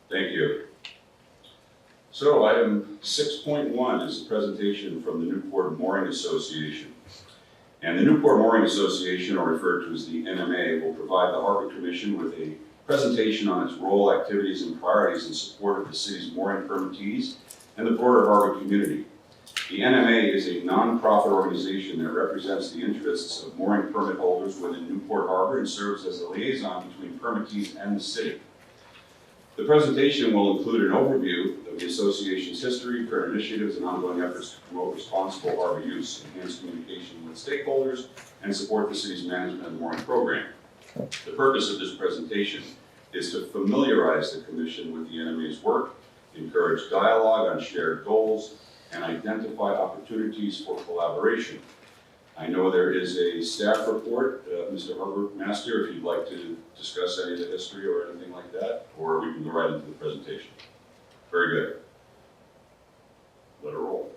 Thank you. So item 6.1 is a presentation from the Newport Mooring Association. And the Newport Mooring Association, or referred to as the NMA, will provide the Harbor Commission with a presentation on its role, activities, and priorities in support of the city's mooring permittees and the broader harbor community. The NMA is a non-profit organization that represents the interests of mooring permit holders within Newport Harbor and serves as a liaison between permittees and the city. The presentation will include an overview of the association's history, current initiatives, and ongoing efforts to promote responsible harbor use, enhance communication with stakeholders, and support the city's management of the mooring program. The purpose of this presentation is to familiarize the Commission with the NMA's work, encourage dialogue on shared goals, and identify opportunities for collaboration. I know there is a staff report. Mr. Harbor Master, if you'd like to discuss any of the history or anything like that, or we can go right into the presentation. Very good. Let it roll.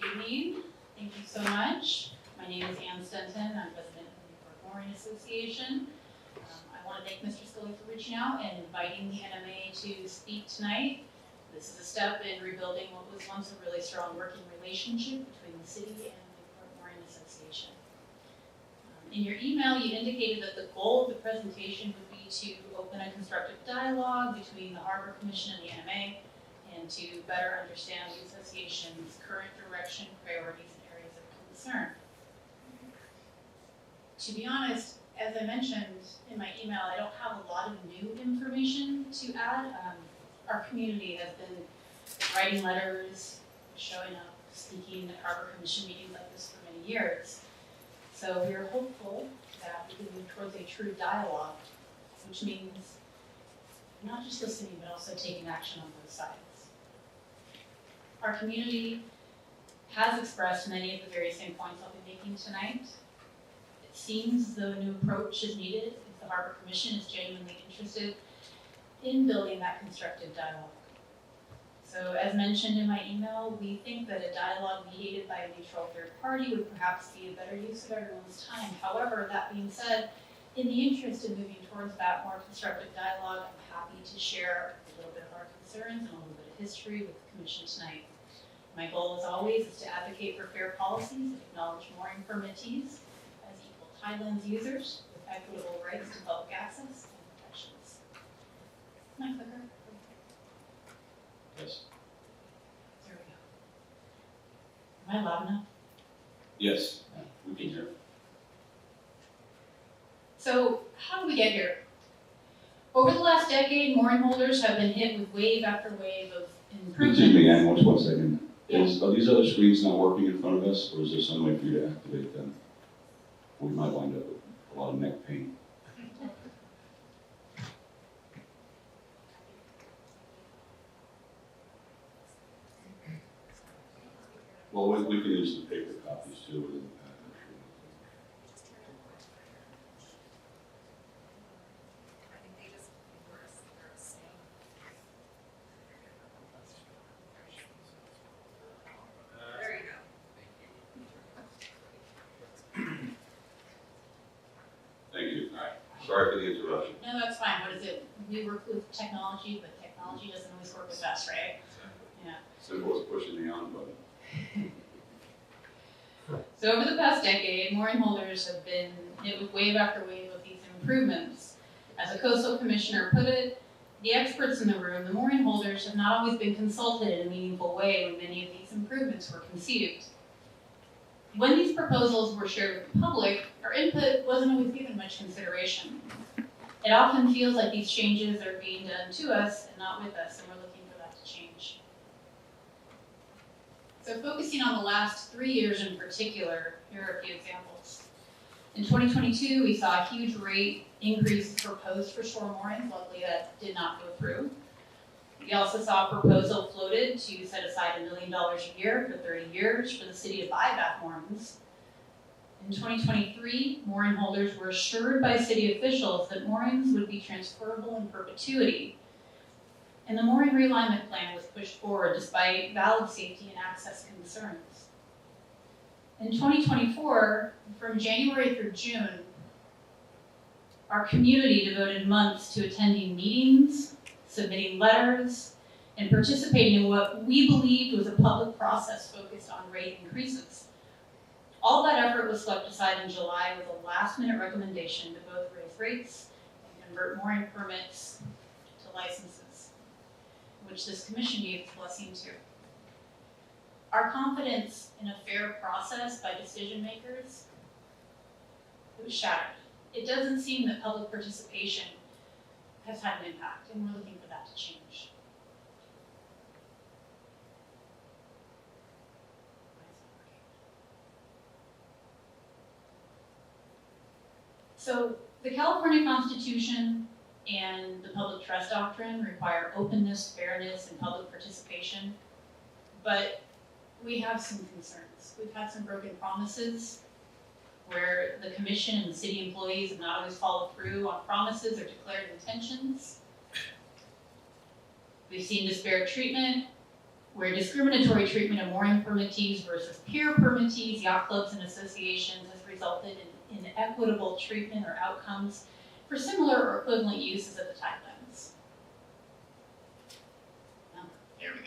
Good evening. Thank you so much. My name is Anne Stenton. I'm president of the Newport Mooring Association. I want to thank Mr. Scully for reaching out and inviting the NMA to speak tonight. This is a step in rebuilding what was once a really strong working relationship between the city and the Newport Mooring Association. In your email, you indicated that the goal of the presentation would be to open a constructive dialogue between the Harbor Commission and the NMA, and to better understand the association's current direction, priorities, and areas of concern. To be honest, as I mentioned in my email, I don't have a lot of new information to add. Our community has been writing letters, showing up, speaking at Harbor Commission meetings like this for many years. So we are hopeful that we can move towards a true dialogue, which means not just listening, but also taking action on both sides. Our community has expressed many of the very same points I'll be making tonight. It seems as though a new approach is needed if the Harbor Commission is genuinely interested in building that constructive dialogue. So as mentioned in my email, we think that a dialogue mediated by a neutral third party would perhaps be a better use of everyone's time. However, that being said, in the interest of moving towards that more constructive dialogue, I'm happy to share a little bit of our concerns and a little bit of history with the Commission tonight. My goal, as always, is to advocate for fair policies that acknowledge mooring permittees as equal tidelands users with equitable rights to public access and protections. My clicker. Yes. There we go. Am I loud enough? Yes, we can hear. So, how did we get here? Over the last decade, mooring holders have been hit with wave after wave of improvements. Excuse me, Ann, one second. Yeah. Are these other screens not working in front of us, or is there some way for you to activate them? We might wind up with a lot of neck pain. Well, we can use the paper copies too within the package. I think they just worse. They're staying. There you go. Thank you. All right. Sorry for the interruption. No, that's fine. What is it? We work with technology, but technology doesn't always work with us, right? Yeah. Simple as pushing the on button. So over the past decade, mooring holders have been hit with wave after wave of these improvements. As a coastal commissioner put it, the experts in the room, the mooring holders, have not always been consulted in a meaningful way when many of these improvements were conceived. When these proposals were shared with the public, our input wasn't always given much consideration. It often feels like these changes are being done to us and not with us, and we're looking for that to change. So focusing on the last 3 years in particular, here are a few examples. In 2022, we saw a huge rate increase proposed for shore moorings. Luckily, that did not go through. We also saw a proposal floated to set aside $1 million a year for 30 years for the city to buy back moorings. In 2023, mooring holders were assured by city officials that moorings would be transferable in perpetuity. And the mooring realignment plan was pushed forward despite valid safety and access concerns. In 2024, from January through June, our community devoted months to attending meetings, submitting letters, and participating in what we believed was a public process focused on rate increases. All that effort was swept aside in July with a last-minute recommendation to both raise rates and convert mooring permits to licenses, which this commission gave its blessing to. Our confidence in a fair process by decision makers, it was shattered. It doesn't seem that public participation has had an impact, and we're looking for that to change. So the California Constitution and the public trust doctrine require openness, fairness, and public participation, but we have some concerns. We've had some broken promises where the commission and the city employees have not always followed through on promises or declared intentions. We've seen disparate treatment, where discriminatory treatment of mooring permittees versus peer permittees, yacht clubs, and associations has resulted in inequitable treatment or outcomes for similar or equivalent uses of the tidelands. There we go.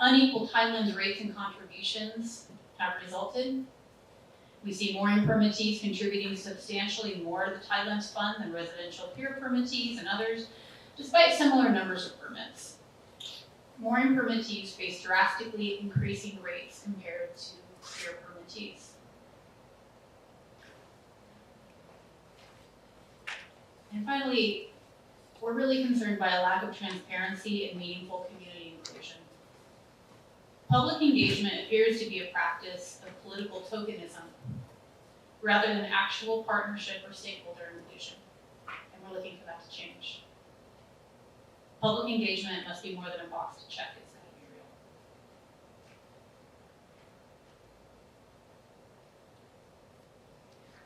Unequal tidelands rates and contributions have resulted. We see mooring permittees contributing substantially more to the tidelands fund than residential peer permittees and others, despite similar numbers of permits. Mooring permittees face drastically increasing rates compared to peer permittees. And finally, we're really concerned by a lack of transparency and meaningful community inclusion. Public engagement appears to be a practice of political tokenism rather than actual partnership or stakeholder inclusion, and we're looking for that to change. Public engagement must be more than a box to check, it's gotta be real.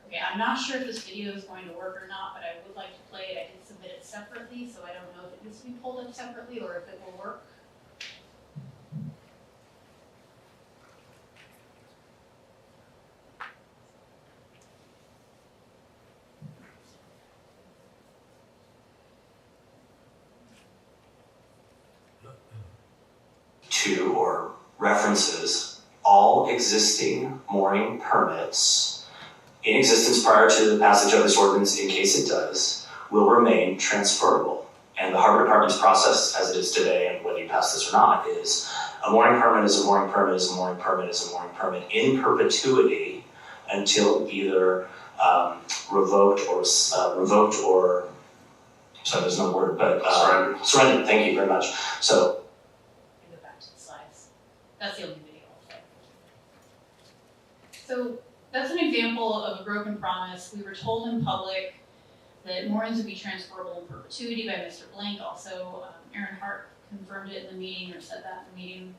Okay, I'm not sure if this video is going to work or not, but I would like to play it. I did submit it separately, so I don't know if it needs to be pulled up separately or if it will work. To or references all existing mooring permits in existence prior to the passage of this ordinance, in case it does, will remain transferable. And the Harbor Department's process as it is today, and whether you pass this or not, is a mooring permit is a mooring permit is a mooring permit is a mooring permit in perpetuity until either revoked or sorry, there's no word, but surrendered. Thank you very much. So. Go back to the slides. That's the only video I'll play. So that's an example of a broken promise. We were told in public that moorings would be transferable in perpetuity by Mr. Blank. Also, Aaron Hart confirmed it in the meeting, or said that in the meeting.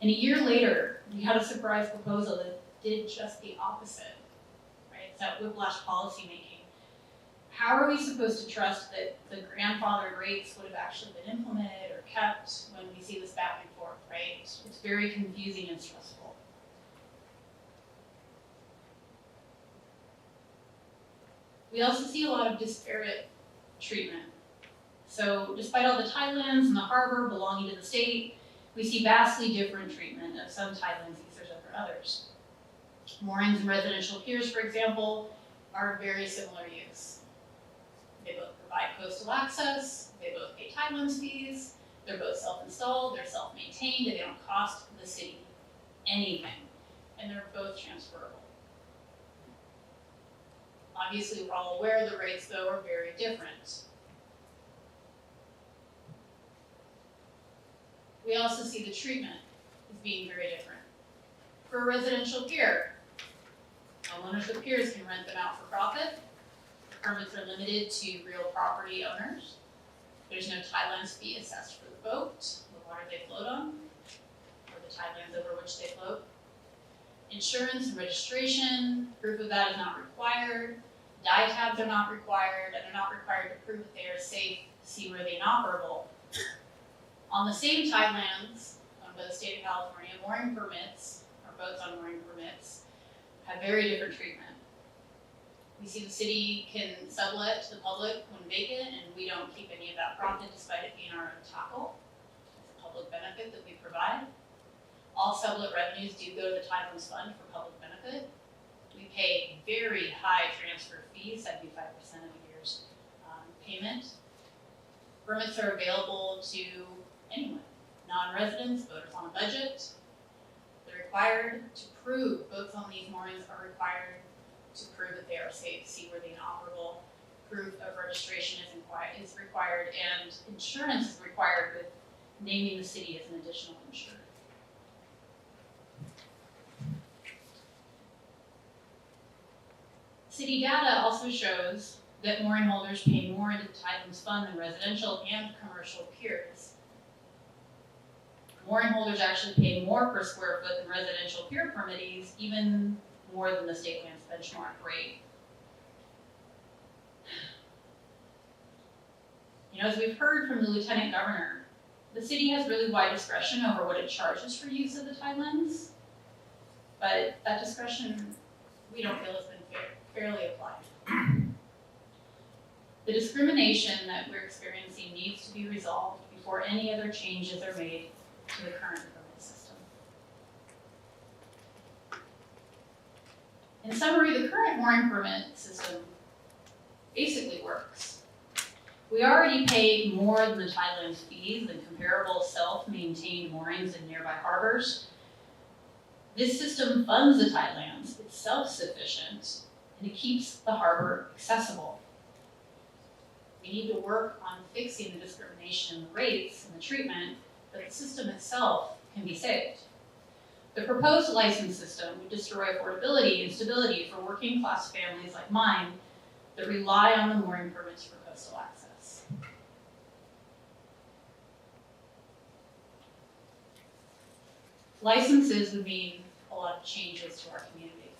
And a year later, we had a surprise proposal that did just the opposite, right? It's that whiplash policy making. How are we supposed to trust that the grandfathered rates would have actually been implemented or kept when we see this back and forth, right? It's very confusing and stressful. We also see a lot of disparate treatment. So despite all the tidelands in the harbor belonging to the state, we see vastly different treatment of some tidelands users over others. Moorings and residential piers, for example, are very similar use. They both provide coastal access, they both pay tidelands fees, they're both self-installed, they're self-maintained, and they don't cost the city anything. And they're both transferable. Obviously, we're all aware the rates, though, are very different. We also see the treatment as being very different. For a residential pier, homeowners of piers can rent them out for profit. Permits are limited to real property owners. There's no tidelands fee assessed for the boat, the water they float on, or the tidelands over which they float. Insurance and registration, proof of that is not required. Dye tabs are not required, and they're not required to prove that they are safe, seaworthy, and operable. On the same tidelands owned by the state of California, mooring permits are boats on mooring permits have very different treatment. We see the city can sublet to the public when vacant, and we don't keep any of that profit despite it being our own tackle. It's a public benefit that we provide. All sublet revenues do go to the Tidelands Fund for public benefit. We pay very high transfer fees, 75% of a year's payment. Permits are available to anyone, non-residents, boaters on a budget. They're required to prove, boats on these moorings are required to prove that they are safe, seaworthy, and operable. Proof of registration is required, and insurance is required with naming the city as an additional insurer. City data also shows that mooring holders pay more into the Tidelands Fund than residential and commercial piers. Mooring holders actually pay more per square foot than residential pier permittees, even more than the state land's benchmark rate. You know, as we've heard from the Lieutenant Governor, the city has really wide discretion over what it charges for use of the Tidelands, but that discretion we don't feel has been fairly applied. The discrimination that we're experiencing needs to be resolved before any other changes are made to the current permit system. In summary, the current mooring permit system basically works. We already pay more than the Tidelands fees than comparable self-maintained moorings in nearby harbors. This system funds the Tidelands, it's self-sufficient, and it keeps the harbor accessible. We need to work on fixing the discrimination in the rates and the treatment, but the system itself can be saved. The proposed license system would destroy affordability and stability for working class families like mine that rely on the mooring permits for coastal access. Licenses would mean a lot of changes to our community.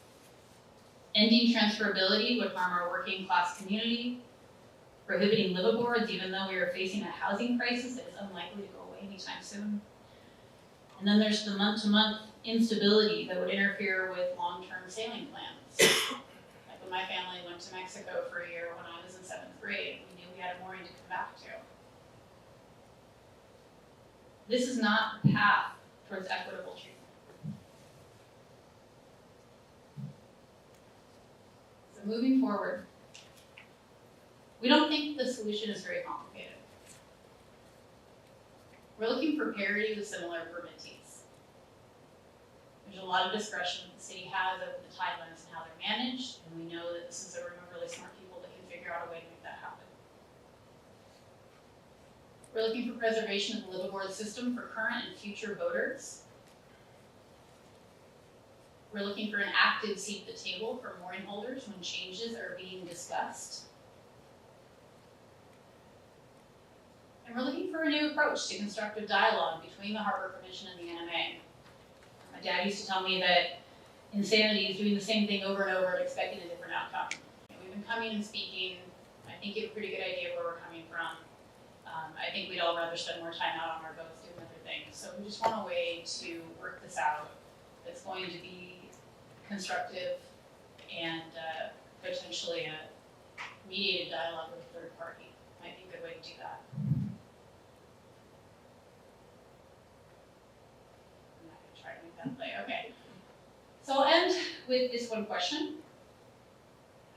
Ending transferability would harm our working class community. Prohibiting liveaboards, even though we are facing a housing crisis that is unlikely to go away anytime soon. And then there's the month-to-month instability that would interfere with long-term sailing plans. Like when my family went to Mexico for a year when I was in 7th grade, we knew we had a mooring to come back to. This is not the path towards equitable treatment. So moving forward, we don't think the solution is very complicated. We're looking for parity with similar permittees. There's a lot of discretion that the city has over the Tidelands and how they're managed, and we know that this is a room of really smart people that can figure out a way to make that happen. We're looking for preservation of the liveaboard system for current and future boaters. We're looking for an active seat at the table for mooring holders when changes are being discussed. And we're looking for a new approach to constructive dialogue between the Harbor Commission and the NMA. My dad used to tell me that insanity is doing the same thing over and over and expecting a different outcome. We've been coming and speaking. I think you have a pretty good idea where we're coming from. I think we'd all rather spend more time out on our boats doing other things. So we just want a way to work this out that's going to be constructive and potentially a mediated dialogue with a third party. Might be a good way to do that. I'm not going to try to make that play. Okay. So I'll end with this one question.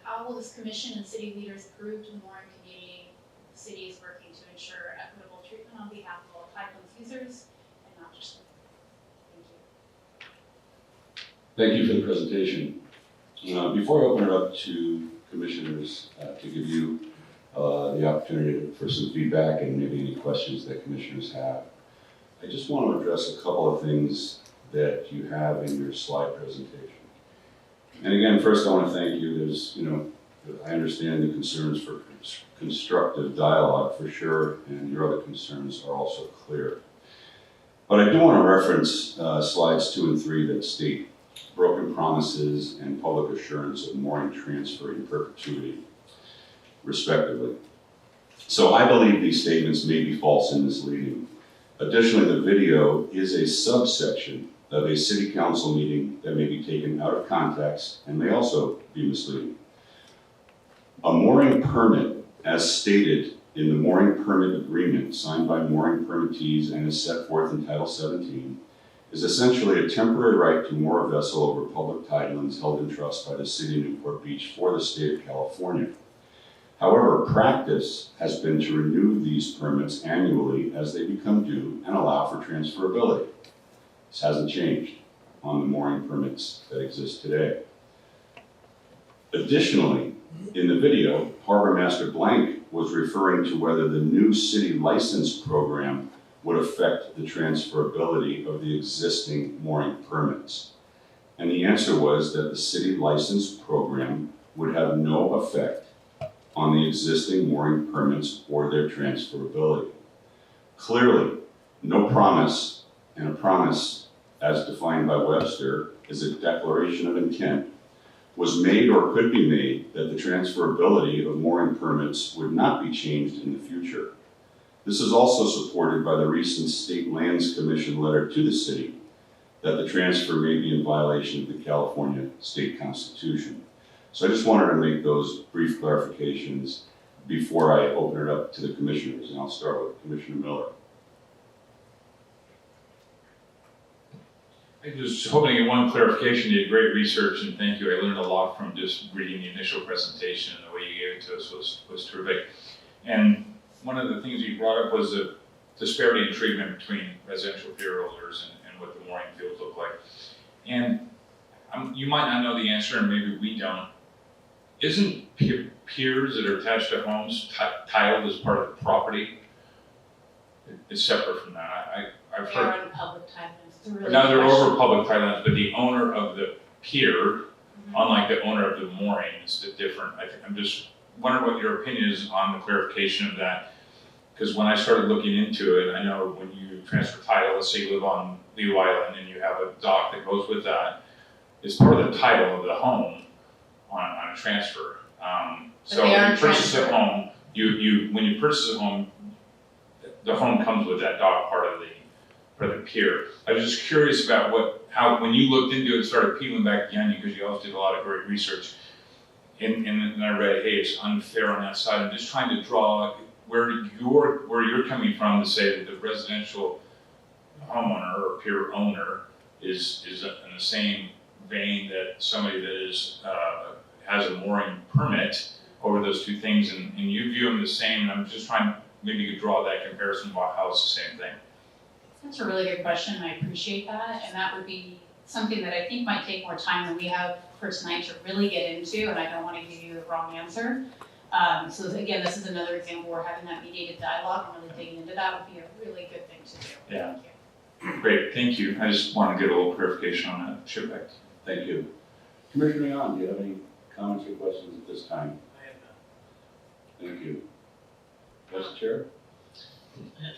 How will this commission and city leaders prove to the mooring community the city is working to ensure equitable treatment on behalf of all Tidelands users and not just them? Thank you. Thank you for the presentation. Before I open it up to commissioners to give you the opportunity for some feedback and maybe any questions that commissioners have, I just want to address a couple of things that you have in your slide presentation. And again, first I want to thank you. There's, I understand the concerns for constructive dialogue for sure, and your other concerns are also clear. But I do want to reference slides 2 and 3 that state broken promises and public assurance of mooring transfer in perpetuity, respectively. So I believe these statements may be false and misleading. Additionally, the video is a subsection of a city council meeting that may be taken out of context and may also be misleading. A mooring permit, as stated in the mooring permit agreement signed by mooring permittees and is set forth in Title 17, is essentially a temporary right to moor a vessel over public tidelands held in trust by the city of Newport Beach for the state of California. However, practice has been to renew these permits annually as they become due and allow for transferability. This hasn't changed on the mooring permits that exist today. Additionally, in the video, Harbor Master Blank was referring to whether the new city license program would affect the transferability of the existing mooring permits. And the answer was that the city license program would have no effect on the existing mooring permits or their transferability. Clearly, no promise, and a promise as defined by Webster is a declaration of intent, was made or could be made that the transferability of mooring permits would not be changed in the future. This is also supported by the recent State Lands Commission letter to the city that the transfer may be in violation of the California State Constitution. So I just wanted to make those brief clarifications before I open it up to the commissioners, and I'll start with Commissioner Miller. I was hoping to get one clarification. You did great research, and thank you. I learned a lot from just reading the initial presentation, and the way you gave it to us was terrific. And one of the things you brought up was the disparity in treatment between residential pier holders and what the mooring fields look like. And you might not know the answer, and maybe we don't. Isn't piers that are attached to homes titled as part of the property? It's separate from that. I've They heard. are on public tidelands. It's a really Now they're good question. over public tidelands, but the owner of the pier, unlike the owner of the mooring, is different. I'm just wondering what your opinion is on the clarification of that. Because when I started looking into it, I know when you transfer title, let's say you live on Leo Island and you have a dock that goes with that, it's part of the title of the home on a transfer. So they when are you purchase a transferred. home, when you purchase a home, the home comes with that dock part of the pier. I was just curious about how when you looked into it and started peeling back the onion, because you also did a lot of great research, and I read, hey, it's unfair on that side. I'm just trying to draw where you're coming from to say that the residential homeowner or pier owner is in the same vein that somebody that is has a mooring permit over those two things, and you view them the same. And I'm just trying, maybe you could draw that comparison about how it's the same thing. That's a really good question, and I appreciate that, and that would be something that I think might take more time than we have for tonight to really get into, and I don't want to give you the wrong answer. So again, this is another example where having that mediated dialogue and really digging into that would be a really good thing to do. Yeah. Thank you. Great, thank you. I just want to get a little clarification on that. Chip back. Thank you. Commissioner Yon, do you have any comments or questions at this time? I have none. Thank you. Vice Chair?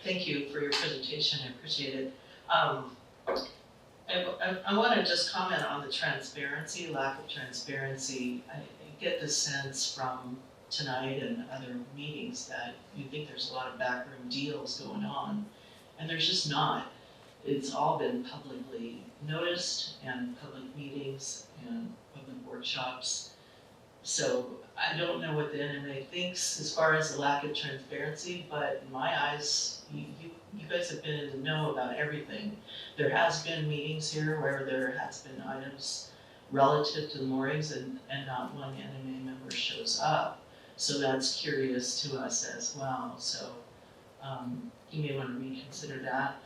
Thank you for your presentation, I appreciate it. I want to just comment on the transparency, lack of transparency. I get the sense from tonight and other meetings that you think there's a lot of backroom deals going on, and there's just not. It's all been publicly noticed, and public meetings and public workshops. So I don't know what the NMA thinks as far as the lack of transparency, but in my eyes, you guys have been in the know about everything. There has been meetings here where there has been items relative to the moorings and not one NMA member shows up. So that's curious to us as well. So you may want to reconsider that.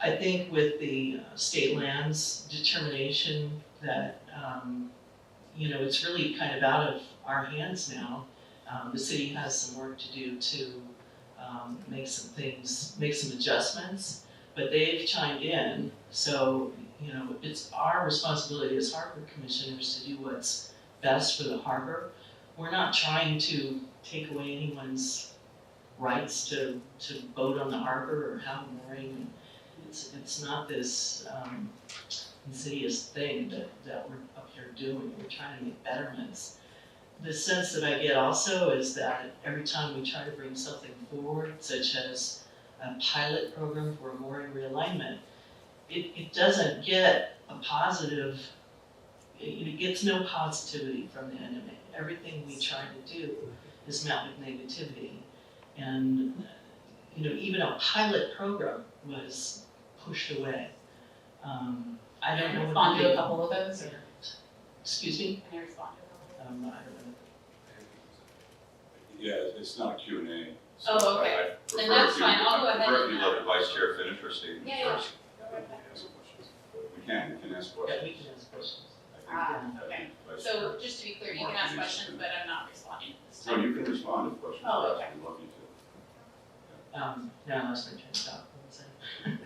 I think with the state lands determination that it's really kind of out of our hands now. The city has some work to do to make some adjustments, but they've chimed in. So, it's our responsibility as harbor commissioners to do what's best for the harbor. We're not trying to take away anyone's rights to boat on the harbor or have a mooring. It's not this insidious thing that we're up here doing. We're trying to make betterments. The sense that I get also is that every time we try to bring something forward, such as a pilot program for mooring realignment, it doesn't get a positive, it gets no positivity from the NMA. Everything we try to do is met with negativity. And, even a pilot program was pushed away. I don't know what. Respond to a couple of those, or Excuse me? can I respond to a couple of those? I don't know. Yeah, it's not a Q&A. so Oh, okay. I prefer Then that's if you- fine. I'll go I ahead prefer if and, you let the vice chair finish her statement Yeah, first. Go right ahead. We can ask Yeah, questions. we can ask questions. Okay. Vice So Chair. just to be clear, you can ask questions, but I'm not responding at this No, time. you can respond to questions. Oh, We're okay. asking, love you to. No, I lost my train of thought. What was I saying?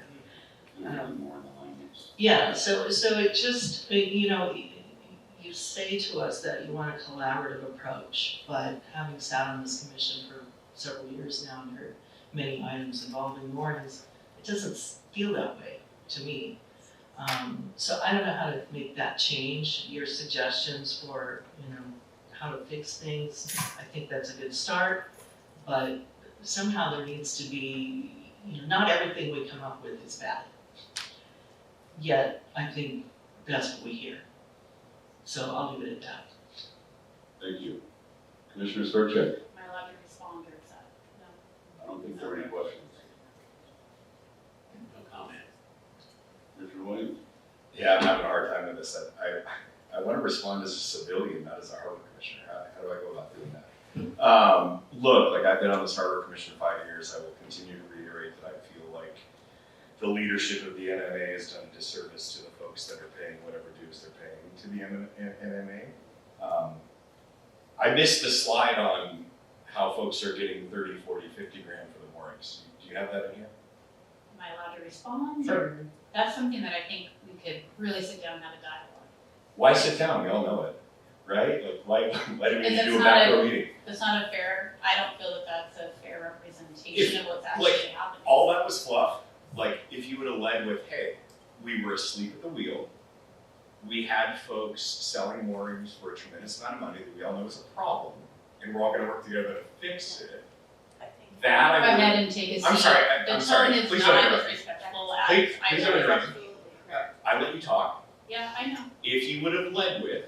Anything more in the language? Yeah, so it just, you say to us that you want a collaborative approach, but having sat on this commission for several years now and heard many items involving moorings, it doesn't feel that way to me. So I don't know how to make that change. Your suggestions for, how to fix things, I think that's a good start, but somehow there needs to be, not everything we come up with is bad. Yet, I think that's what we hear. So I'll leave it at that. Thank you. Commissioner Storchek, Am I allowed to respond, or is that, no? I don't think there are any questions. No comment. Commissioner Williams? Yeah, I'm having a hard time with this. I want to respond as a civilian, not as a harbor commissioner. How do I go about doing that? Look, like I've been on this harbor commission 5 years. I will continue to reiterate that I feel like the leadership of the NMA has done a disservice to the folks that are paying whatever dues they're paying to the NMA. I missed the slide on how folks are getting 30, 40, 50 grand for the moorings. Do you have that in here? Am I allowed to respond? Sure. Or that's something that I think we could really sit down and have a dialogue. Why sit down? We all know it, right? Like, why do we And need to that's do a not macro meeting? That's not a fair, I don't feel that that's a fair representation of what's actually like, happening. All that was fluff. Like, if you would have led with, hey, we were asleep at the wheel. We had folks selling moorings for a tremendous amount of money that we all know is a problem, and we're all going to work together to fix it. That Go I would. ahead and take a seat. I'm sorry. I'm The sorry. tone is Please don't not interrupt me. disrespectful as Please I don't know. interrupt me. I let you talk. Yeah, I know. If you would have led with,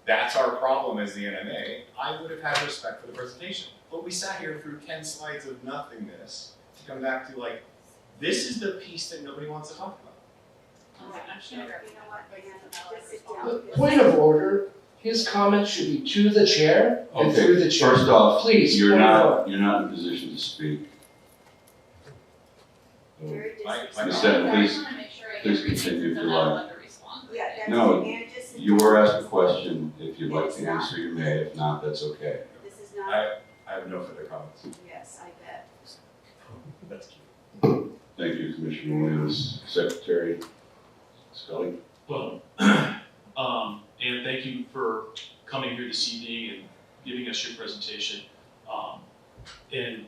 that's our problem as the NMA, I would have had respect for the presentation. But we sat here through 10 slides of nothingness to come back to like, this is the piece that nobody wants to talk about. Alright, I'm just gonna grab You know what, my Dan, voice just sit and down. Point of order, his comments should be to the chair and Okay, through the chair. First off, Please, you're point of not order. in a position to speak. Very Like- disrespectful. Ms. Stenton, I please, just wanna make sure I please get everything continue since if I'm you not like. allowed to respond. Yeah, that's, No, and just. You were asked a question. If you'd like to answer, you may. If not, that's okay. This is not, I have no further comments. yes, I bet. That's cute. Thank you, Commissioner Williams. Secretary Scully? Well, and thank you for coming here this evening and giving us your presentation. And,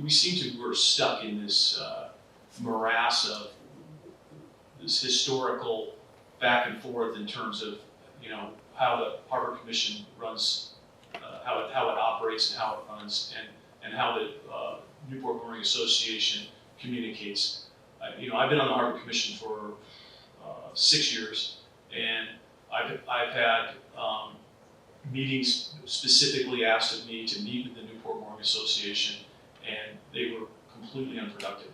we seem to, we're stuck in this morass of this historical back and forth in terms of, how the Harbor Commission runs, how it operates and how it runs, and how the Newport Mooring Association communicates. I've been on the Harbor Commission for 6 years, and I've had meetings specifically asked of me to meet with the Newport Mooring Association, and they were completely unproductive.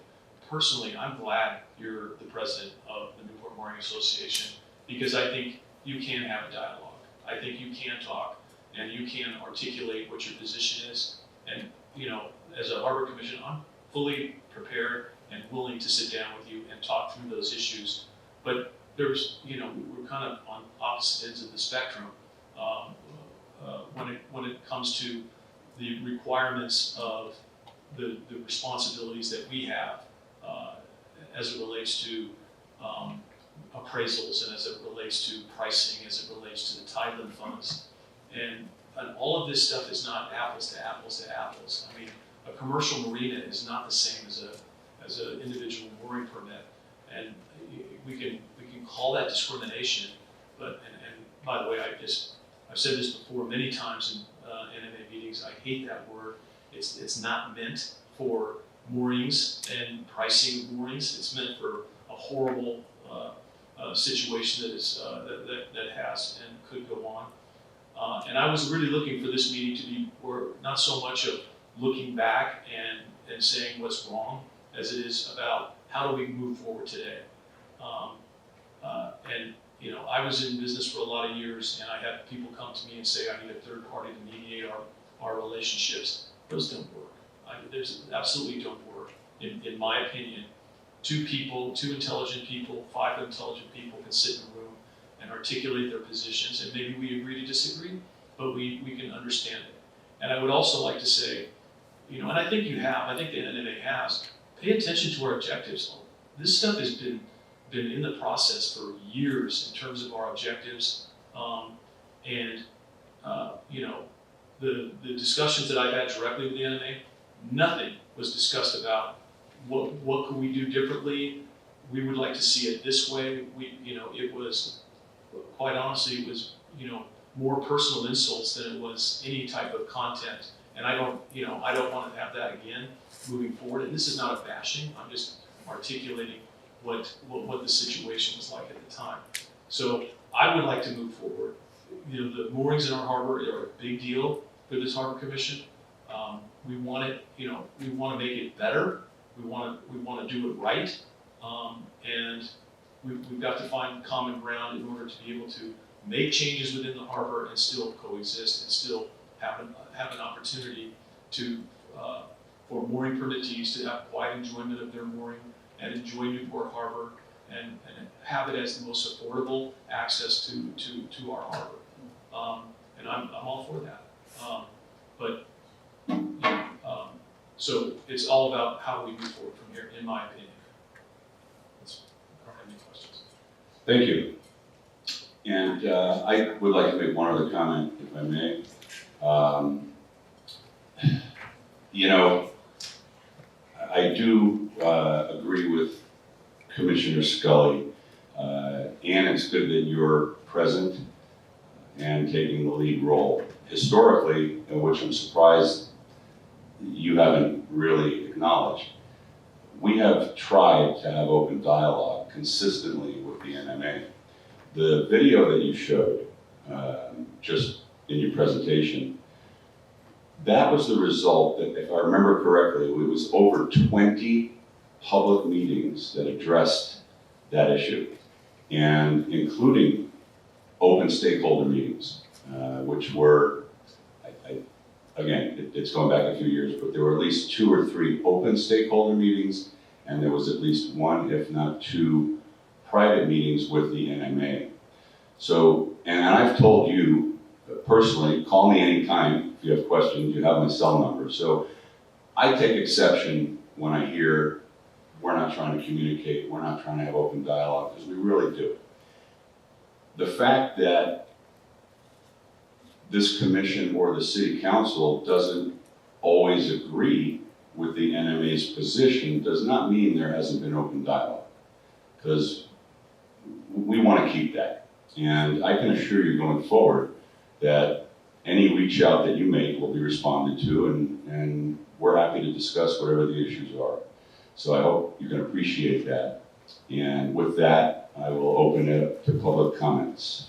Personally, I'm glad you're the president of the Newport Mooring Association, because I think you can have a dialogue. I think you can talk, and you can articulate what your position is. And, as a Harbor Commission, I'm fully prepared and willing to sit down with you and talk through those issues. But there's, we're kind of on opposite ends of the spectrum when it comes to the requirements of the responsibilities that we have as it relates to appraisals and as it relates to pricing, as it relates to the tideland funds. And all of this stuff is not apples to apples to apples. I mean, a commercial marina is not the same as an individual mooring permit. And we can call that discrimination, but, and by the way, I've said this before many times in NMA meetings, I hate that word. It's not meant for moorings and pricing of moorings. It's meant for a horrible situation that is that has and could go on. And I was really looking for this meeting to be not so much of looking back and saying what's wrong, as it is about how do we move forward today. And you know, I was in business for a lot of years, and I had people come to me and say, I need a third party to mediate our relationships. Those don't work. There's absolutely don't work, in my opinion. Two intelligent people, 5 intelligent people can sit in a room and articulate their positions, and maybe we agree to disagree, but we can understand it. And I would also like to say, you know, and I think you have, I think the NMA has, pay attention to our objectives. This stuff has been in the process for years in terms of our objectives, you know, the discussions that I've had directly with the NMA, nothing was discussed about what can we do differently. We would like to see it this way. You know, it was, quite honestly, it was, you know, more personal insults than it was any type of content. And I don't want to have that again moving forward. And this is not a bashing. I'm just articulating what the situation was like at the time. So I would like to move forward. You know, the moorings in our harbor are a big deal for this harbor commission. We want it, you know, we want to make it better. We want to do it right, and we've got to find common ground in order to be able to make changes within the harbor and still coexist and still have an opportunity to for mooring permittees to have quiet enjoyment of their mooring and enjoy Newport Harbor and have it as the most affordable access to our harbor. And I'm all for that. But you know, so it's all about how we move forward from here, in my opinion. I don't have any questions. Thank you. And I would like to make one other comment, if I may. You know, I do agree with Commissioner Scully, and it's good that you're present and taking the lead role. Historically, which I'm surprised you haven't really acknowledged, we have tried to have open dialogue consistently with the NMA. The video that you showed just in your presentation, that was the result that, if I remember correctly, it was over 20 public meetings that addressed that issue, and including open stakeholder meetings, which were, again, it's going back a few years, but there were at least 2 or 3 open stakeholder meetings, and there was at least 1, if not 2, private meetings with the NMA. So, and I've told you personally, call me anytime if you have questions. You have my cell number. So I take exception when I hear we're not trying to communicate, we're not trying to have open dialogue, because we really do. The fact that this commission or the city council doesn't always agree with the NMA's position does not mean there hasn't been open dialogue, because we want to keep that. And I can assure you going forward that any reach out that you make will be responded to, and we're happy to discuss whatever the issues are. So I hope you can appreciate that. And with that, I will open it up to public comments.